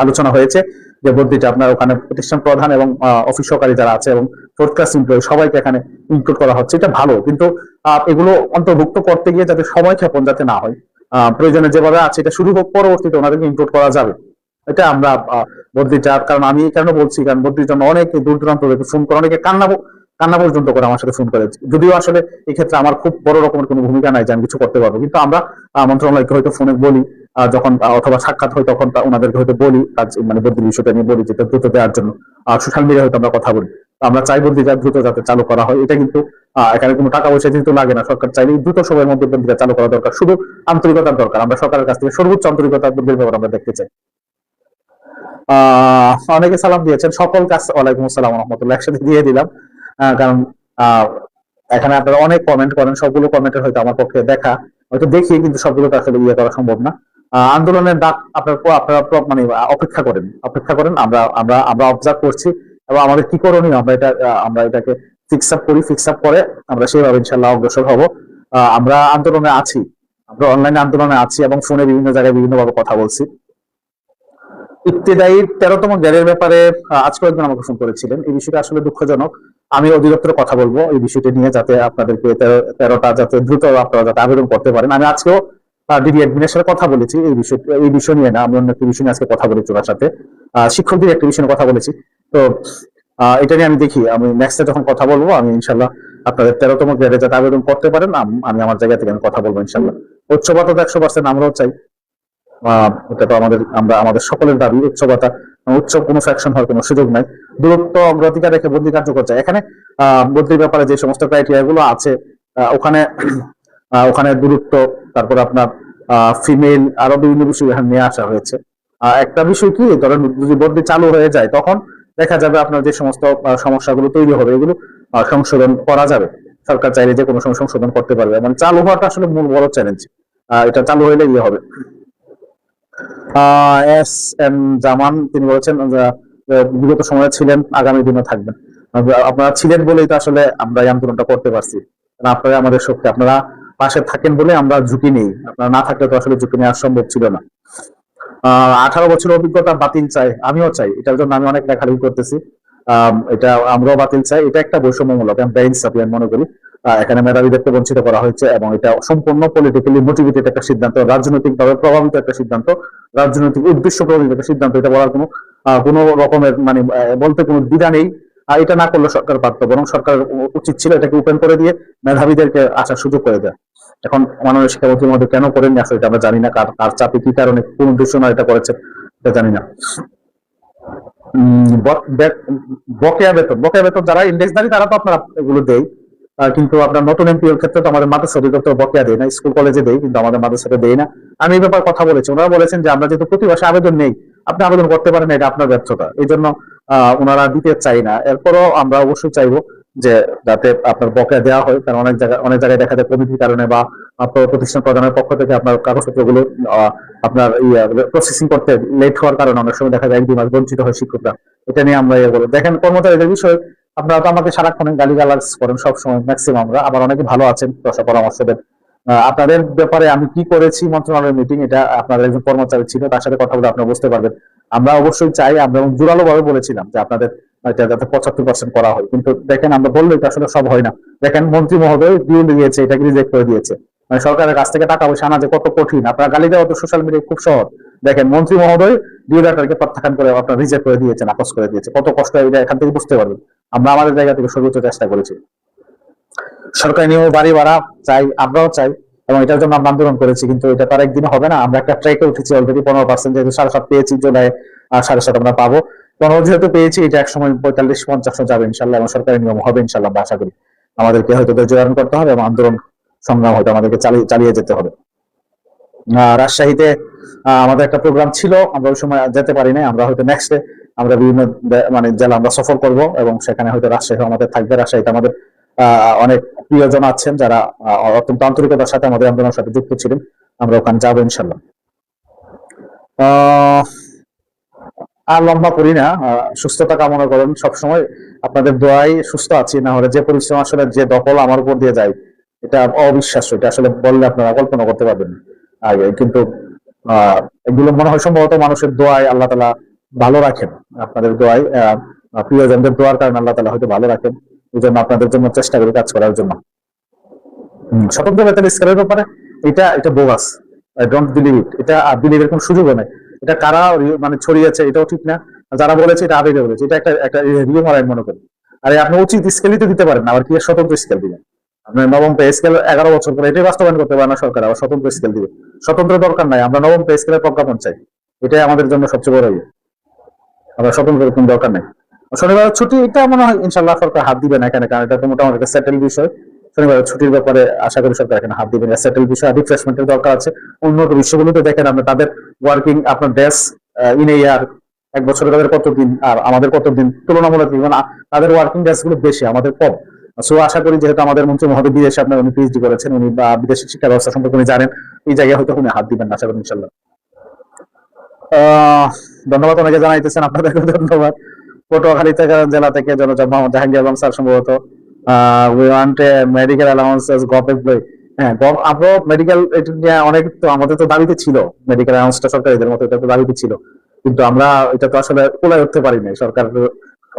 আলোচনা হয়েছে যে বদলিটা আপনার ওখানে প্রতিষ্ঠান প্রধান এবং অফিস সহকারী যারা আছে এবং ফোর্থ ক্লাস এমপ্লয়ি সবাইকে এখানে ইনক্লুড করা হচ্ছে, এটা ভালো। কিন্তু এগুলো অন্তর্ভুক্ত করতে গিয়ে যাতে সময় ক্ষেপণ যাতে না হয়, প্রয়োজনে যেভাবে আছে এটা শুরু হোক, পরবর্তীতে ওনাদেরকে ইনক্লুড করা যাবে। এটা আমরা বদলিটা, কারণ আমি এই কারণে বলছি, কারণ বদলির জন্য অনেকে দূর দূরান্ত থেকে ফোন করে, অনেকে কান্না পর্যন্ত করে আমার সাথে ফোন করে। যদিও আসলে এই ক্ষেত্রে আমার খুব বড় রকমের কোনো ভূমিকা নাই যে আমি কিছু করতে পারবো, কিন্তু আমরা মন্ত্রণালয়কে হয়তো ফোনে বলি, যখন অথবা সাক্ষাৎ হয় তখন ওনাদেরকে হয়তো বলি কাজ মানে বদলির বিষয়টা নিয়ে বলি, যেটা দ্রুত দেওয়ার জন্য সোশ্যাল মিডিয়া হয়তো আমরা কথা বলি। আমরা চাই বদলিটা দ্রুত যাতে চালু করা হয়। এটা কিন্তু এখানে কোনো টাকা পয়সা যেহেতু লাগে না, সরকার চাইলে দ্রুত সময়ের মধ্যে বদলিটা চালু করা দরকার, শুধু আন্তরিকতার দরকার। আমরা সরকারের কাছ থেকে সর্বোচ্চ আন্তরিকতার বদলির ব্যাপার আমরা দেখতে চাই। অনেকে সালাম দিয়েছেন, সকল কাজ ওয়ালাইকুম আসসালাম রহমতুল্লাহ একসাথে দিয়ে দিলাম, কারণ এখানে আপনারা অনেক কমেন্ট করেন, সবগুলো কমেন্টের হয়তো আমার পক্ষে দেখা হয়তো দেখি, কিন্তু সবগুলো তো আসলে ইয়ে করা সম্ভব না। আন্দোলনের ডাক আপনারা মানে অপেক্ষা করেন, আমরা অবজার্ভ করছি এবং আমাদের কি করণীয় আমরা এটাকে ফিক্স আপ করে আমরা সেভাবে ইনশাল্লাহ অগ্রসর হব। আমরা আন্দোলনে আছি, আমরা অনলাইনে আন্দোলনে আছি এবং ফোনে বিভিন্ন জায়গায় বিভিন্ন ভাবে কথা বলছি। ইবতেদায়ীর 13তম গ্রেডের ব্যাপারে আজকে একজন আমাকে ফোন করেছিলেন, এই বিষয়টা আসলে দুঃখজনক। আমি অধিদপ্তরে কথা বলবো এই বিষয়টা নিয়ে, যাতে আপনাদেরকে 13টা যাতে দ্রুত আপনারা যাতে আবেদন করতে পারেন। আমি আজকেও ডিডি অ্যাডমিনের সাথে কথা বলেছি এই বিষয় নিয়ে না, আমি অন্য একটি বিষয় নিয়ে আজকে কথা বলেছি ওনার সাথে, শিক্ষকদের একটা বিষয় নিয়ে কথা বলেছি। তো এটা নিয়ে আমি দেখি, আমি নেক্সটে যখন কথা বলবো আমি ইনশাল্লাহ আপনাদের 13তম গ্রেডে যাতে আবেদন করতে পারেন আমি আমার জায়গা থেকে আমি কথা বলবো ইনশাল্লাহ। উচ্চ ভাতা তো 100% আমরাও চাই, এটা তো আমাদের সকলের দাবি। উচ্চ কোনো ফ্যাকশন হওয়ার কোনো সুযোগ নাই। দূরত্ব অগ্রাধিকার রেখে বদলি কার্যকর চাই। এখানে বদলির ব্যাপারে যে সমস্ত ক্রাইটেরিয়া গুলো আছে, ওখানে দূরত্ব, তারপর আপনার ফিমেল, আরো বিভিন্ন বিষয় এখানে নিয়ে আসা হয়েছে। একটা বিষয় কি, ধরেন যদি বদলি চালু হয়ে যায় তখন দেখা যাবে আপনার যে সমস্ত সমস্যাগুলো তৈরি হবে এগুলো সংশোধন করা যাবে। সরকার চাইলে যে কোনো সময় সংশোধন করতে পারবে, মানে চালু হওয়াটা আসলে মূল বড় চ্যালেঞ্জ। এটা চালু হইলে ইয়ে হবে। এস এম জামান তিনি বলেছেন বিগত সময়ে ছিলেন, আগামী দিনে থাকবেন। আপনারা ছিলেন বলেই তো আসলে আমরা এই আন্দোলনটা করতে পারছি, আপনারা আমাদের শক্তি, আপনারা পাশে থাকেন বলে আমরা ঝুঁকি নেই, আপনারা না থাকলে তো আসলে ঝুঁকি নেওয়া সম্ভব ছিল না। 18 বছরের অভিজ্ঞতা বাতিল চাই, আমিও চাই, এটার জন্য আমি অনেক লেখালেখি করতেছি। এটা আমরাও বাতিল চাই, এটা একটা বৈষম্যমূলক, আমি বেইনসাফি আমি মনে করি। এখানে মেধাবীদেরকে বঞ্চিত করা হয়েছে এবং এটা সম্পূর্ণ পলিটিক্যালি মোটিভেটেড একটা সিদ্ধান্ত, রাজনৈতিক ভাবে প্রভাবিত একটা সিদ্ধান্ত, রাজনৈতিক উদ্দেশ্য প্রভাবিত একটা সিদ্ধান্ত। এটা বলার কোনো রকমের মানে বলতে কোনো দ্বিধা নেই। এটা না করলে সরকার পারত, বরং সরকার উচিত ছিল এটাকে ওপেন করে দিয়ে মেধাবীদেরকে আসার সুযোগ করে দেয়। এখন মাননীয় শিক্ষামন্ত্রীর মধ্যে কেন করেননি আসলে এটা আমরা জানি না, কার চাপে কি কারণে কোন উদ্দেশ্য না এটা করেছে এটা জানি না। বকেয়া বেতন যারা ইন্ডেক্সধারী তারা তো আপনারা এগুলো দেয়, কিন্তু আপনার নতুন এমপি এর ক্ষেত্রে তো আমাদের মাদ্রাসা অধিদপ্তর বকেয়া দেয় না, স্কুল কলেজে দেয়, কিন্তু আমাদের মাদ্রাসাতে দেয় না। আমি এই ব্যাপারে কথা বলেছি, ওনারা বলেছেন যে আমরা যেহেতু প্রতি মাসে আবেদন নেই, আপনি আবেদন করতে পারেন, এটা আপনার ব্যর্থতা, এই জন্য ওনারা দিতে চাই না। এরপরও আমরা অবশ্যই চাইবো যে যাতে আপনার বকেয়া দেওয়া হয়, কারণ অনেক জায়গায় দেখা যায় কমিটির কারণে বা প্রতিষ্ঠান প্রধানের পক্ষ থেকে আপনার কাগজপত্রগুলো আপনার প্রসেসিং করতে লেট হওয়ার কারণে অনেক সময় দেখা যায় 1-2 মাস বঞ্চিত হয় শিক্ষকরা। এটা নিয়ে আমরা বলি, দেখেন কর্মচারীদের বিষয়ে আপনারা তো আমাকে সারাক্ষণ গালিগালাজ করেন সবসময়, ম্যাক্সিমাম আমরা, আবার অনেকে ভালো আছেন, দশা পরামর্শ দেন। আপনাদের ব্যাপারে আমি কি করেছি মন্ত্রণালয়ের মিটিং, এটা আপনাদের একজন কর্মচারী ছিল, তার সাথে কথা বলে আপনারা বুঝতে পারবেন। আমরা অবশ্যই চাই, আমরা জোরালো ভাবে বলেছিলাম যে আপনাদের এটা যাতে 75% করা হয়, কিন্তু দেখেন আমরা বললে এটা আসলে সব হয় না। দেখেন মন্ত্রী মহোদয় ডিউ দিয়েছে, এটাকে রিজেক্ট করে দিয়েছে। মানে সরকারের কাছ থেকে টাকা পয়সা আনা যে কত কঠিন, আপনারা গালি দেওয়া তো সোশ্যাল মিডিয়ায় খুব সহজ। দেখেন মন্ত্রী মহোদয় ডিউ লেটারকে প্রত্যাখ্যান করে আপনার রিজেক্ট করে দিয়েছে, নাকচ করে দিয়েছে, কত কষ্ট এটা এখান থেকে বুঝতে পারবেন। আমরা আমাদের জায়গা থেকে সর্বোচ্চ চেষ্টা করেছি। সরকারি নিয়ম বাড়ি ভাড়া চাই, আমরাও চাই, এবং এটার জন্য আমরা আন্দোলন করেছি, কিন্তু এটা তো আর একদিনে হবে না। আমরা একটা ট্র্যাকে উঠেছি অলরেডি 15%, যেহেতু 7.5 পেয়েছি, জুলাই 7.5 আমরা পাবো। 15 যেহেতু পেয়েছি, এটা একসময় 45-50 যাবে ইনশাল্লাহ, এবং সরকারি নিয়ম হবে ইনশাল্লাহ, আমরা আশা করি। আমাদেরকে হয়তো ধৈর্য ধারণ করতে হবে এবং আন্দোলন সংগ্রাম হয়তো আমাদেরকে চালিয়ে যেতে হবে। রাজশাহীতে আমাদের একটা প্রোগ্রাম ছিল, আমরা ওই সময় যেতে পারি না, আমরা হয়তো নেক্সটে আমরা বিভিন্ন মানে জেলা আমরা সফর করব এবং সেখানে হয়তো রাজশাহী আমাদের থাকবে। রাজশাহীতে আমাদের অনেক প্রিয়জন আছেন যারা অত্যন্ত আন্তরিকতার সাথে আমাদের আন্দোলনের সাথে যুক্ত ছিলেন। আমরা ওখানে যাবো ইনশাল্লাহ। আর লম্বা করি না, সুস্থতা কামনা করেন সবসময়, আপনাদের দোয়াই সুস্থ আছি, না হলে যে পরিশ্রম আসলে যে দখল আমার উপর দিয়ে যায় এটা অবিশ্বাস্য, এটা আসলে বললে আপনারা কল্পনা করতে পারবেন না। আগে কিন্তু এগুলো মনে হয় সম্ভবত মানুষের দোয়ায় আল্লাহ তালা ভালো রাখেন, আপনাদের দোয়ায় প্রিয়জনদের দোয়ার কারণে আল্লাহ তালা হয়তো ভালো রাখেন, এই জন্য আপনাদের জন্য চেষ্টা করি কাজ করার জন্য। স্বতন্ত্র বেতন স্কেলের ব্যাপারে এটা এটা bogus, I don't believe it, এটা বিলিভের কোনো সুযোগও নেই। এটা কারা মানে ছড়িয়েছে এটাও ঠিক না, যারা বলেছে এটা আবেগে বলেছে, এটা একটা একটা রিউমার আমি মনে করি। আরে আপনি উচিত স্কেলই তো দিতে পারেন, আবার কি স্বতন্ত্র স্কেল দিবেন? আপনার নবম পে স্কেল 11 বছর পরে এটাই বাস্তবায়ন করতে পারে না সরকার, আবার স্বতন্ত্র স্কেল দিবে? স্বতন্ত্র দরকার নাই, আমরা নবম পে স্কেলের প্রজ্ঞাপন চাই, এটাই আমাদের জন্য সবচেয়ে বড় ইয়ে। আমরা স্বতন্ত্র কোনো দরকার নাই। শনিবার ছুটি এটা মনে হয় ইনশাল্লাহ সরকার হাত দিবে না এখানে, কারণ এটা তো মোটামুটি একটা সেটেল বিষয়। শনিবার ছুটির ব্যাপারে আশা করি সরকার এখানে হাত দিবে না, সেটেল বিষয়। রিফ্রেশমেন্টের দরকার আছে। উন্নত বিশ্বগুলোতে দেখেন আমরা তাদের ওয়ার্কিং আপনার ডেস ইন এ ইয়ার, এক বছরে তাদের কতদিন আর আমাদের কতদিন তুলনামূলক, মানে তাদের ওয়ার্কিং ডেস গুলো বেশি, আমাদের কম। সো আশা করি যেহেতু আমাদের মন্ত্রী মহোদয় বিদেশে আপনার উনি পিএইচডি করেছেন, উনি বিদেশি শিক্ষা ব্যবস্থা সম্পর্কে উনি জানেন, এই জায়গায় হয়তো উনি হাত দিবেন না আশা করি ইনশাল্লাহ। ধন্যবাদ অনেকে জানাইতেছেন, আপনাদেরকে ধন্যবাদ। পটুয়াখালী থেকে জেলা থেকে জনজব মোহাম্মদ জাহাঙ্গীর আলম স্যার সম্ভবত we want medical allowances gov employee. হ্যাঁ, আমরাও মেডিকেল অনেক তো আমাদের তো দাবিতে ছিল, মেডিকেল অ্যালাউন্সটা সরকারিদের মতো এটা তো দাবিতে ছিল, কিন্তু আমরা এটা তো আসলে কোলায় উঠতে পারি নাই। সরকার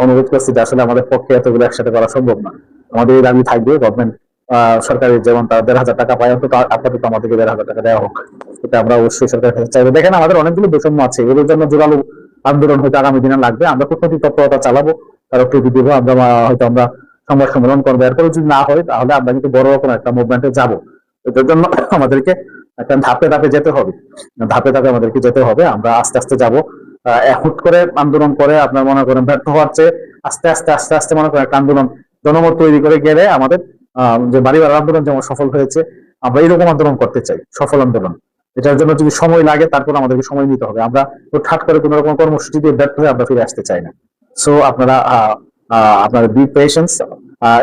অনুরোধ করছি যে আসলে আমাদের পক্ষে এতগুলো একসাথে করা সম্ভব না, আমাদের এই দাবি থাকবে গভর্নমেন্ট সরকারি যেমন তারা 1,500 টাকা পায়, অন্তত আপাতত আমাদেরকে 1,500 টাকা দেওয়া হোক, এটা আমরা অবশ্যই সরকারের কাছে চাইবো। দেখেন আমাদের অনেকগুলো বৈষম্য আছে, এগুলোর জন্য জোরালো আন্দোলন হয়তো আগামী দিনে লাগবে। আমরা কূটনৈতিক তৎপরতা চালাবো, তারা প্রতি দিব, আমরা হয়তো আমরা সংবাদ সম্মেলন করবো। এরপরে যদি না হয় তাহলে আমরা কিন্তু বড় রকম একটা মুভমেন্টে যাবো। এটার জন্য আমাদেরকে একটা ধাপে ধাপে যেতে হবে, ধাপে ধাপে আমাদেরকে যেতে হবে। আমরা আস্তে আস্তে যাবো, হুট করে আন্দোলন করে আপনার মনে করেন ব্যর্থ হওয়ার চেয়ে আস্তে আস্তে আস্তে আস্তে মনে করেন একটা আন্দোলন জনমত তৈরি করে গেলে আমাদের যে বাড়িবার আন্দোলন যেমন সফল হয়েছে, আমরা এরকম আন্দোলন করতে চাই, সফল আন্দোলন। এটার জন্য যদি সময় লাগে তারপর আমাদেরকে সময় নিতে হবে। আমরা ঠাট করে কোন রকম কর্মসূচি দিয়ে ব্যর্থ হয়ে আমরা ফিরে আসতে চাই না। সো আপনারা আপনারা be patience,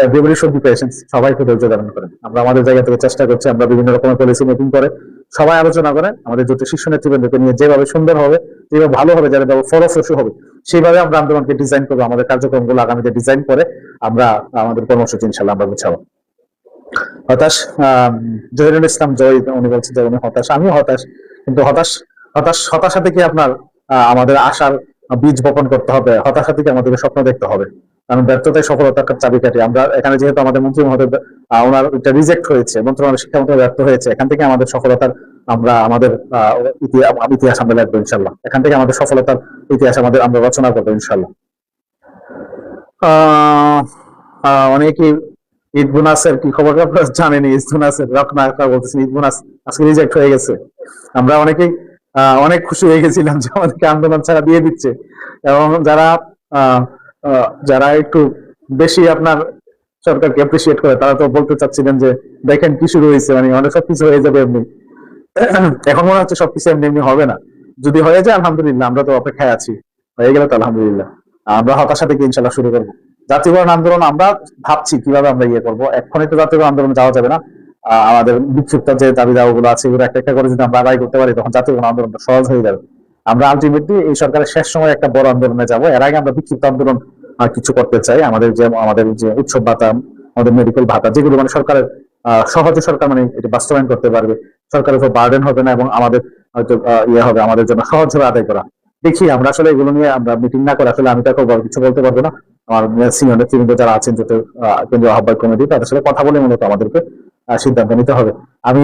everybody should be patience, সবাই একটু ধৈর্য ধারণ করেন। আমরা আমাদের জায়গা থেকে চেষ্টা করছি, আমরা বিভিন্ন রকমের পলিসি মেকিং করে সবাই আলোচনা করে আমাদের যত শীর্ষ নেতৃবৃন্দকে নিয়ে যেভাবে সুন্দর হবে, যেভাবে ভালো হবে, যারা ফলপ্রসূ হবে, সেইভাবে আমরা আন্দোলনকে ডিজাইন করবো। আমাদের কার্যক্রমগুলো আগামীতে ডিজাইন করে আমরা আমাদের কর্মসূচি ইনশাল্লাহ আমরা গুছাবো। হতাশ জহিরুল ইসলাম জয় উনি বলছেন যে উনি হতাশ, আমিও হতাশ, কিন্তু হতাশা থেকে আপনার আমাদের আশার বীজ বপন করতে হবে, হতাশা থেকে আমাদেরকে স্বপ্ন দেখতে হবে, কারণ ব্যর্থতায় সফলতার চাবিকাঠি। আমরা এখানে যেহেতু আমাদের মন্ত্রী মহোদয় ওনার এটা রিজেক্ট হয়েছে, মন্ত্রণালয় শিক্ষা মন্ত্রণালয় ব্যর্থ হয়েছে, এখান থেকে আমাদের সফলতার আমরা আমাদের ইতিহাস আমরা লিখবো ইনশাল্লাহ। এখান থেকে আমাদের সফলতার ইতিহাস আমাদের আমরা রচনা করবো ইনশাল্লাহ। অনেকে ঈদ বোনাসের কি খবর আপনারা জানেন? ঈদ বোনাসের রকনা বলতেছেন ঈদ বোনাস আজকে রিজেক্ট হয়ে গেছে। আমরা অনেকেই অনেক খুশি হয়ে গেছিলাম যে আমাদেরকে আন্দোলন ছাড়া দিয়ে দিচ্ছে, এবং যারা যারা একটু বেশি আপনার সরকারকে অ্যাপ্রিসিয়েট করে তারা তো বলতে চাচ্ছিলেন যে দেখেন কি শুরু হয়েছে, মানে অনেক সবকিছু হয়ে যাবে এমনি। এখন মনে হচ্ছে সবকিছু এমনি এমনি হবে না, যদি হয়ে যায় আলহামদুলিল্লাহ, আমরা তো অপেক্ষায় আছি, হয়ে গেলে তো আলহামদুলিল্লাহ। আমরা হতাশা থেকে ইনশাল্লাহ শুরু করবো জাতীয়করণ আন্দোলন। আমরা ভাবছি কিভাবে আমরা ইয়ে করবো, এখনই তো জাতীয়করণ আন্দোলন যাওয়া যাবে না। আমাদের বিক্ষিপ্ত যে দাবি দাওয়াগুলো আছে এগুলো একটা একটা করে যদি আমরা আদায় করতে পারি তখন জাতীয়করণ আন্দোলনটা সহজ হয়ে যাবে। আমরা আলটিমেটলি এই সরকারের শেষ সময় একটা বড় আন্দোলনে যাব, এর আগে আমরা বিক্ষিপ্ত আন্দোলন কিছু করতে চাই। আমাদের যে উৎসব ভাতা, আমাদের মেডিকেল ভাতা, যেগুলো মানে সরকারের সহজে সরকার মানে এটা বাস্তবায়ন করতে পারবে, সরকারের উপর বার্ডেন হবে না, এবং আমাদের হয়তো ইয়ে হবে, আমাদের জন্য সহজ হবে আদায় করা। দেখি আমরা আসলে এগুলো নিয়ে আমরা মিটিং না করে আসলে আমি তো কিছু বলতে পারবো না। আমার সিনিয়র নেতৃবৃন্দ যারা আছেন, যত কেন্দ্রীয় আহ্বায়ক কমিটি, তাদের সাথে কথা বলে মূলত আমাদেরকে সিদ্ধান্ত নিতে হবে। আমি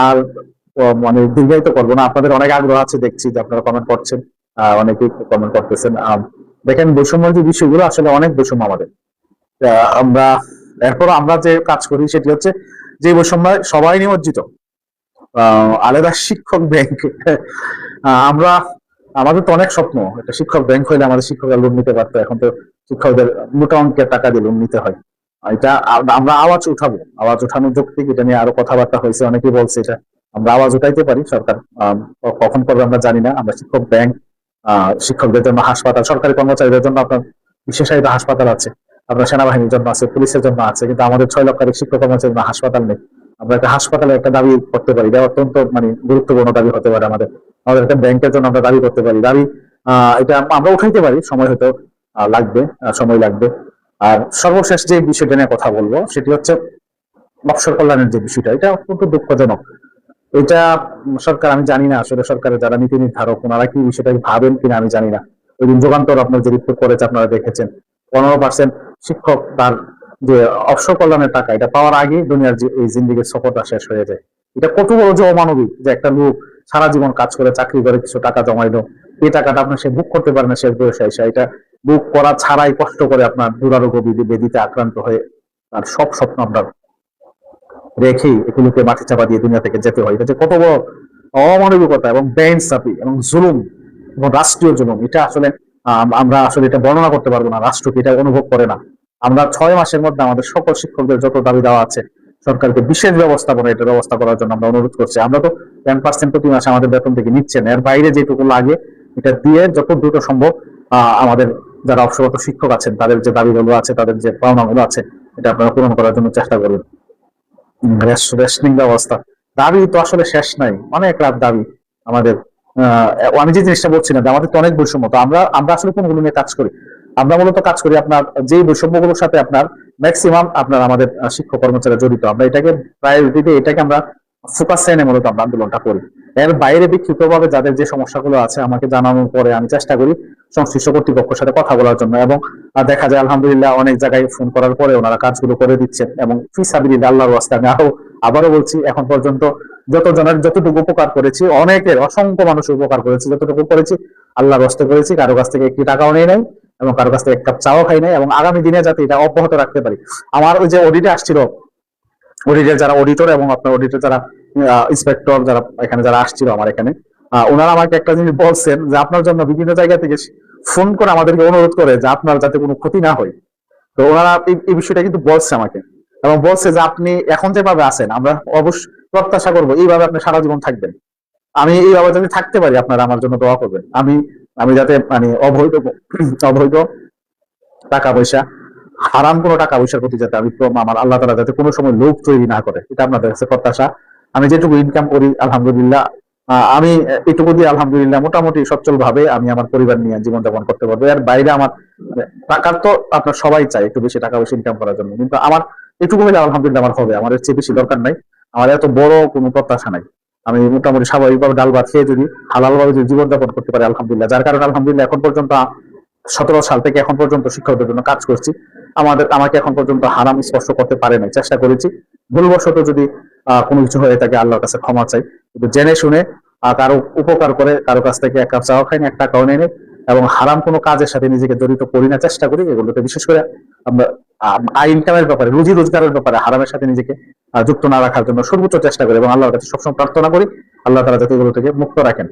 আর মানে দীর্ঘায়িত করবো না, আপনাদের অনেক আগ্রহ আছে দেখছি যে আপনারা কমেন্ট করছেন, অনেকেই কমেন্ট করতেছেন। দেখেন বৈষম্যের যে বিষয়গুলো আসলে অনেক বৈষম্য আমাদের, আমরা এরপর আমরা যে কাজ করি সেটি হচ্ছে যে বৈষম্য সবাই নিমজ্জিত, আলাদা শিক্ষক ব্যাংক। আমরা আমাদের তো অনেক স্বপ্ন, একটা শিক্ষক ব্যাংক হইলে আমাদের শিক্ষকরা লোন নিতে পারতো, এখন তো শিক্ষকদের মোটা অঙ্কের টাকা দিয়ে লোন নিতে হয়। এটা আমরা আওয়াজ উঠাবো, আওয়াজ উঠানোর যৌক্তিক এটা নিয়ে আরো কথাবার্তা হয়েছে, অনেকেই বলছে এটা আমরা আওয়াজ উঠাইতে পারি, সরকার কখন করবে আমরা জানি না। আমরা শিক্ষক ব্যাংক, শিক্ষকদের জন্য হাসপাতাল, সরকারি কর্মচারীদের জন্য আপনার বিশেষায়িত হাসপাতাল আছে, আপনার সেনাবাহিনীর জন্য আছে, পুলিশের জন্য আছে, কিন্তু আমাদের 6 লক্ষাধিক শিক্ষক কর্মচারীর জন্য হাসপাতাল নেই। আমরা একটা হাসপাতালে একটা দাবি করতে পারি, এটা অত্যন্ত মানে গুরুত্বপূর্ণ দাবি হতে পারে আমাদের। আমাদের একটা ব্যাংকের জন্য আমরা দাবি করতে পারি, দাবি এটা আমরা উঠাইতে পারি, সময় হয়তো লাগবে, সময় লাগবে। আর সর্বশেষ যে বিষয়টা নিয়ে কথা বলবো সেটি হচ্ছে মৎস্য কল্যাণের যে বিষয়টা, এটা অত্যন্ত দুঃখজনক। এটা সরকার, আমি জানি না আসলে সরকারের যারা নীতি নির্ধারক ওনারা কি বিষয়টা ভাবেন কিনা আমি জানি না। ওই দিন যুগান্তর আপনার যে রিপোর্ট করেছে আপনারা দেখেছেন, 15% শিক্ষক তার যে অবসর কল্যাণের টাকা এটা পাওয়ার আগে দুনিয়ার যে এই জিন্দিগির সফরটা শেষ হয়ে যায়। এটা কত বড় যে অমানবিক, যে একটা লোক সারা জীবন কাজ করে চাকরি করে কিছু টাকা জমাইলো, এই টাকাটা আপনার সে বুক করতে পারে না শেষ বয়সে এসে। এটা বুক করা ছাড়াই কষ্ট করে আপনার দুরারোগ্য ব্যাধিতে আক্রান্ত হয়ে আর সব স্বপ্ন আপনার রেখেই এগুলোকে মাটি চাপা দিয়ে দুনিয়া থেকে যেতে হয়। এটা যে কত বড় অমানবিকতা এবং বেইনসাফি এবং জুলুম এবং রাষ্ট্রীয় জুলুম, এটা আসলে আমরা আসলে এটা বর্ণনা করতে পারবো না। রাষ্ট্রকে এটা অনুভব করে না। আমরা 6 মাসের মধ্যে আমাদের সকল শিক্ষকদের যত দাবি দেওয়া আছে সরকারকে বিশেষ ব্যবস্থাপনা এটা ব্যবস্থা করার জন্য আমরা অনুরোধ করছি। আমরা তো 10% প্রতি মাসে আমাদের বেতন থেকে নিচ্ছেন, এর বাইরে যেটুকু লাগে এটা দিয়ে যত দ্রুত সম্ভব আমাদের যারা অবসররত শিক্ষক আছেন তাদের যে দাবিগুলো আছে, তাদের যে পাওনাগুলো আছে, এটা আপনারা পূরণ করার জন্য চেষ্টা করবেন। রেশনিং ব্যবস্থা, দাবি তো আসলে শেষ নাই, অনেক রাত দাবি আমাদের। আমি যে জিনিসটা বলছিলাম যে আমাদের তো অনেক বৈষম্য, তো আমরা আমরা আসলে কোনগুলো নিয়ে কাজ করি? আমরা মূলত কাজ করি আপনার যে বৈষম্যগুলোর সাথে আপনার ম্যাক্সিমাম আপনার আমাদের শিক্ষক কর্মচারী জড়িত, আমরা এটাকে প্রায়োরিটি দিয়ে এটাকে আমরা ফোকাস এনে মূলত আমরা আন্দোলনটা করি। এর বাইরে বিক্ষিপ্তভাবে যাদের যে সমস্যাগুলো আছে আমাকে জানানোর পরে আমি চেষ্টা করি সংশ্লিষ্ট কর্তৃপক্ষের সাথে কথা বলার জন্য, এবং দেখা যায় আলহামদুলিল্লাহ অনেক জায়গায় ফোন করার পরে ওনারা কাজগুলো করে দিচ্ছেন। এবং ফিসাবিলিল্লাহ আল্লাহর ওয়াস্তে আমি আবারও বলছি, এখন পর্যন্ত যতটুকু উপকার করেছি, অনেকের অসংখ্য মানুষের উপকার করেছি, যতটুকু করেছি আল্লাহর ওয়াস্তে করেছি। কারো কাছ থেকে একটি টাকাও নেই নাই এবং কারো কাছ থেকে এক কাপ চাও খাই নাই, এবং আগামী দিনে যাতে এটা অব্যাহত রাখতে পারি। আমার ওই যে অডিটে আসছিল, অডিটের যারা অডিটর এবং আপনার অডিটের যারা ইন্সপেক্টর যারা এখানে যারা আসছিল আমার এখানে, ওনারা আমাকে একটা জিনিস বলছেন যে আপনার জন্য বিভিন্ন জায়গা থেকে ফোন করে আমাদেরকে অনুরোধ করে যে আপনার যাতে কোনো ক্ষতি না হয়। তো ওনারা এই বিষয়টা কিন্তু বলছে আমাকে, এবং বলছে যে আপনি এখন যেভাবে আছেন আমরা অবশ্যই প্রত্যাশা করবো এইভাবে আপনি সারা জীবন থাকবেন। আমি এইভাবে যদি থাকতে পারি আপনারা আমার জন্য দোয়া করবেন। আমি যাতে মানে অবৈধ টাকা পয়সা, হারাম কোনো টাকা পয়সার প্রতি যাতে আমি আমার আল্লাহ তাআলা যাতে কোনো সময় লোভ তৈরি না করে, এটা আপনাদের কাছে প্রত্যাশা। আমি যেটুকু ইনকাম করি আলহামদুলিল্লাহ, আমি এটুকু দিয়ে আলহামদুলিল্লাহ মোটামুটি সচ্ছল ভাবে আমি আমার পরিবার নিয়ে জীবনযাপন করতে পারবো। এর বাইরে আমার টাকার তো আপনার সবাই চাই একটু বেশি টাকা পয়সা ইনকাম করার জন্য, কিন্তু আমার এটুকু হলে আলহামদুলিল্লাহ আমার হবে। আমার এর চেয়ে বেশি দরকার নাই, আমার এত বড় কোনো প্রত্যাশা নাই। আমি মোটামুটি স্বাভাবিকভাবে ডাল ভাত খেয়ে যদি হালাল ভাবে যদি জীবনযাপন করতে পারি আলহামদুলিল্লাহ। যার কারণে আলহামদুলিল্লাহ এখন পর্যন্ত 17 সাল থেকে এখন পর্যন্ত শিক্ষকদের জন্য কাজ করছি। আমাকে এখন পর্যন্ত হারাম স্পর্শ করতে পারে নাই। চেষ্টা করেছি, ভুলবশত যদি কোনো কিছু হয়ে থাকে আল্লাহর কাছে ক্ষমা চাই, কিন্তু জেনে শুনে কারো উপকার করে কারো কাছ থেকে এক কাপ চাও খাইনি, এক টাকাও নেই, এবং হারাম কোনো কাজের সাথে নিজেকে জড়িত করি না। চেষ্টা করি এগুলোতে, বিশেষ করে আমরা ইনকামের ব্যাপারে, রুজি রোজগারের ব্যাপারে হারামের সাথে নিজেকে যুক্ত না রাখার জন্য সর্বোচ্চ চেষ্টা করি, এবং আল্লাহর কাছে সবসময় প্রার্থনা করি আল্লাহ তাআলা যাতে এগুলো থেকে মুক্ত রাখেন।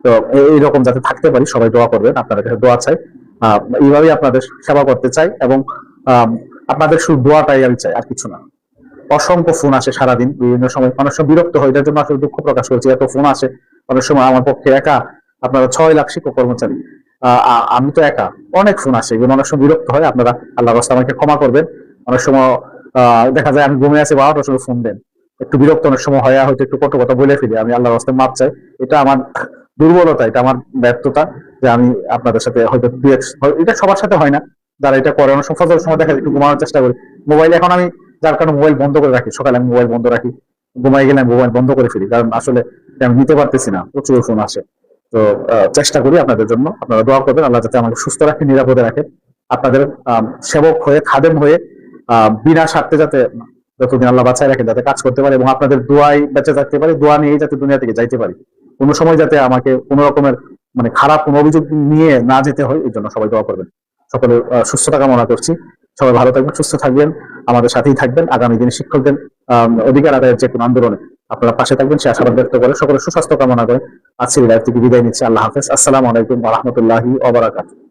তো এইরকম যাতে থাকতে পারি, সবাই দোয়া করবেন, আপনাদের কাছে দোয়া চাই। এইভাবেই আপনাদের সেবা করতে চাই, এবং আপনাদের শুধু দোয়াটাই আমি চাই, আর কিছু না। অসংখ্য ফোন আসে সারাদিন, বিভিন্ন সময় অনেক সময় বিরক্ত হয়, এটার জন্য আসলে দুঃখ প্রকাশ করছি। এত ফোন আসে অনেক সময়, আমার পক্ষে একা আপনারা 6 লাখ শিক্ষক কর্মচারী, আমি তো একা, অনেক ফোন আসে, এগুলো অনেক সময় বিরক্ত হয়। আপনারা আল্লাহর রাস্তায় আমাকে ক্ষমা করবেন। অনেক সময় দেখা যায় আমি ঘুমিয়ে আছি 12টার সময় ফোন দেন, একটু বিরক্ত অনেক সময় হয়, হয়তো একটু কটু কথা বলে ফেলি, আমি আল্লাহর রাস্তায় মাপ চাই। এটা আমার দুর্বলতা, এটা আমার ব্যর্থতা, যে আমি আপনাদের সাথে হয়তো এটা সবার সাথে হয় না যারা এটা করে। অনেক সময় ফজরের সময় দেখা যায় একটু ঘুমানোর চেষ্টা করি, মোবাইল এখন আমি যার কারণে মোবাইল বন্ধ করে রাখি, সকালে আমি মোবাইল বন্ধ রাখি, ঘুমাই গেলে আমি মোবাইল বন্ধ করে ফেলি, কারণ আসলে আমি নিতে পারতেছি না, প্রচুর ফোন আসে। তো চেষ্টা করি আপনাদের জন্য, আপনারা দোয়া করবেন আল্লাহ যাতে আমাকে সুস্থ রাখে, নিরাপদে রাখে, আপনাদের সেবক হয়ে, খাদেম হয়ে বিনা স্বার্থে যাতে যতদিন আল্লাহ বাঁচায় রাখেন যাতে কাজ করতে পারে, এবং আপনাদের দোয়াই বেঁচে থাকতে পারি, দোয়া নিয়েই যাতে দুনিয়া থেকে যাইতে পারি, কোনো সময় যাতে আমাকে কোনো রকমের মানে খারাপ কোনো অভিযোগ নিয়ে না যেতে হয়, এই জন্য সবাই দোয়া করবেন। সকলের সুস্থতা কামনা করছি। সবাই ভালো থাকবেন, সুস্থ থাকবেন, আমাদের সাথেই থাকবেন। আগামী দিনে শিক্ষকদের অধিকার আদায়ের যে কোনো আন্দোলনে আপনারা পাশে থাকবেন সে আশাবাদ ব্যক্ত করে সকলের সুস্বাস্থ্য কামনা করে আজকের লাইভ থেকে বিদায় নিচ্ছি। আল্লাহ হাফেজ। আসসালামু আলাইকুম ওয়া রাহমাতুল্লাহি ওয়া বারাকাতুহু।